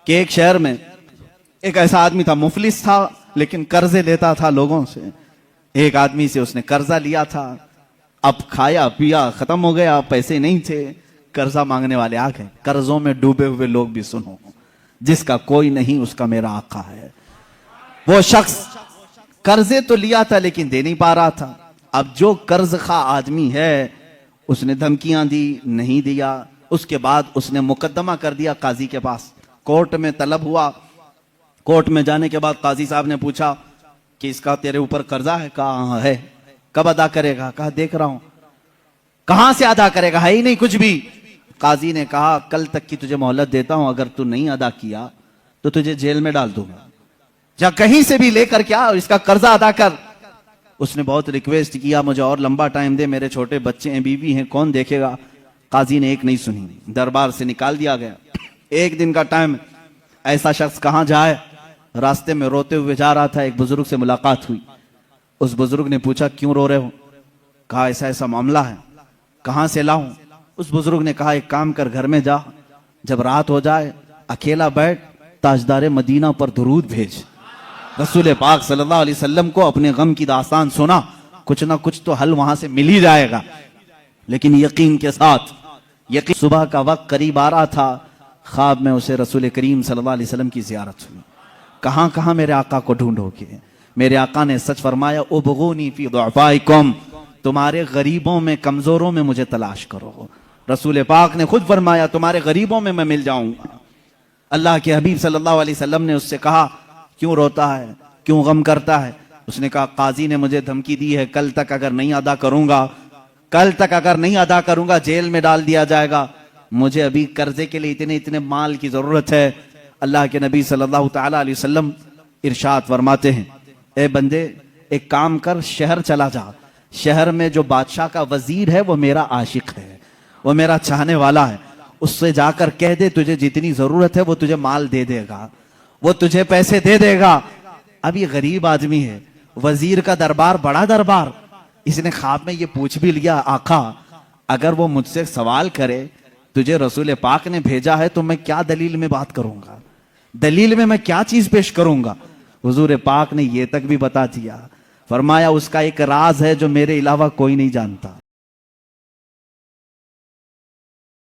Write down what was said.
کہ ایک شہر میں ایک ایسا آدمی تھا، مفلس تھا لیکن قرضے لیتا تھا لوگوں سے۔ ایک آدمی سے اس نے قرضہ لیا تھا، اب کھایا پیا ختم ہو گیا، پیسے نہیں تھے، قرضہ مانگنے والے آ گئے۔ قرضوں میں ڈوبے ہوئے لوگ بھی سنو، جس کا کوئی نہیں اس کا میرا آقا ہے۔ وہ شخص قرضے تو لیا تھا لیکن دے نہیں پا رہا تھا۔ اب جو قرض خواہ آدمی ہے اس نے دھمکیاں دی، نہیں دیا۔ اس کے بعد اس نے مقدمہ کر دیا قاضی کے پاس، کورٹ میں طلب ہوا۔ کورٹ میں جانے کے بعد قاضی صاحب نے پوچھا کہ اس کا تیرے اوپر قرضہ ہے؟ کہا ہاں ہے۔ کب ادا کرے گا؟ کہا دیکھ رہا ہوں۔ کہاں سے ادا کرے گا؟ ہے ہی نہیں کچھ بھی۔ قاضی نے کہا کل تک کی تجھے مہلت دیتا ہوں، اگر تو نہیں ادا کیا تو تجھے جیل میں ڈال دوں گا، جا کہیں سے بھی لے کر کیا اس کا قرضہ ادا کر۔ اس نے بہت ریکویسٹ کیا مجھے اور لمبا ٹائم دے، میرے چھوٹے بچے ہیں، بیوی ہیں، کون دیکھے گا؟ قاضی نے ایک نہیں سنی، دربار سے نکال دیا گیا۔ ایک دن کا ٹائم، ایسا شخص کہاں جائے؟ راستے میں روتے ہوئے جا رہا تھا، ایک بزرگ سے ملاقات ہوئی۔ اس بزرگ نے پوچھا کیوں رو رہے ہو؟ کہا ایسا ایسا معاملہ ہے۔ کہاں سے لاؤں؟ اس بزرگ نے کہا ایک کام کر، گھر میں جا، جب رات ہو جائے اکیلا بیٹھ، تاجدار مدینہ پر درود بھیج۔ رسول پاک صلی اللہ علیہ وسلم کو اپنے غم کی داستان سنا، کچھ نہ کچھ تو حل وہاں سے مل ہی جائے گا۔ لیکن یقین کے ساتھ، صبح کا وقت قریب آ رہا تھا، خواب میں اسے رسول کریم صلی اللہ علیہ وسلم کی زیارت ہوئی۔ کہاں کہاں میرے آقا کو ڈھونڈو گے؟ میرے آقا نے سچ فرمایا ابغونی فی ضعفائکم، تمہارے غریبوں میں، کمزوروں میں مجھے تلاش کرو۔ رسول پاک نے خود فرمایا تمہارے غریبوں میں میں مل جاؤں گا۔ اللہ کے حبیب صلی اللہ علیہ وسلم نے اس سے کہا کیوں روتا ہے، کیوں غم کرتا ہے؟ اس نے کہا قاضی نے مجھے دھمکی دی ہے، کل تک اگر نہیں ادا کروں گا جیل میں ڈال دیا جائے گا، مجھے ابھی قرضے کے لیے اتنے مال کی ضرورت ہے۔ اللہ کے نبی صلی اللہ تعالیٰ علیہ وسلم ارشاد فرماتے ہیں اے بندے ایک کام کر، شہر چلا جا، شہر میں جو بادشاہ کا وزیر ہے وہ میرا عاشق ہے، وہ میرا چاہنے والا ہے، اس سے جا کر کہہ دے تجھے جتنی ضرورت ہے وہ تجھے مال دے دے گا، وہ تجھے پیسے دے دے گا۔ اب یہ غریب آدمی ہے، وزیر کا دربار بڑا دربار، اس نے خواب میں یہ پوچھ بھی لیا آقا اگر وہ مجھ سے سوال کرے تجھے رسول پاک نے بھیجا ہے تو میں کیا دلیل میں بات کروں گا، دلیل میں کیا چیز پیش کروں گا؟ حضور پاک نے یہ تک بھی بتا دیا، فرمایا اس کا ایک راز ہے جو میرے علاوہ کوئی نہیں جانتا۔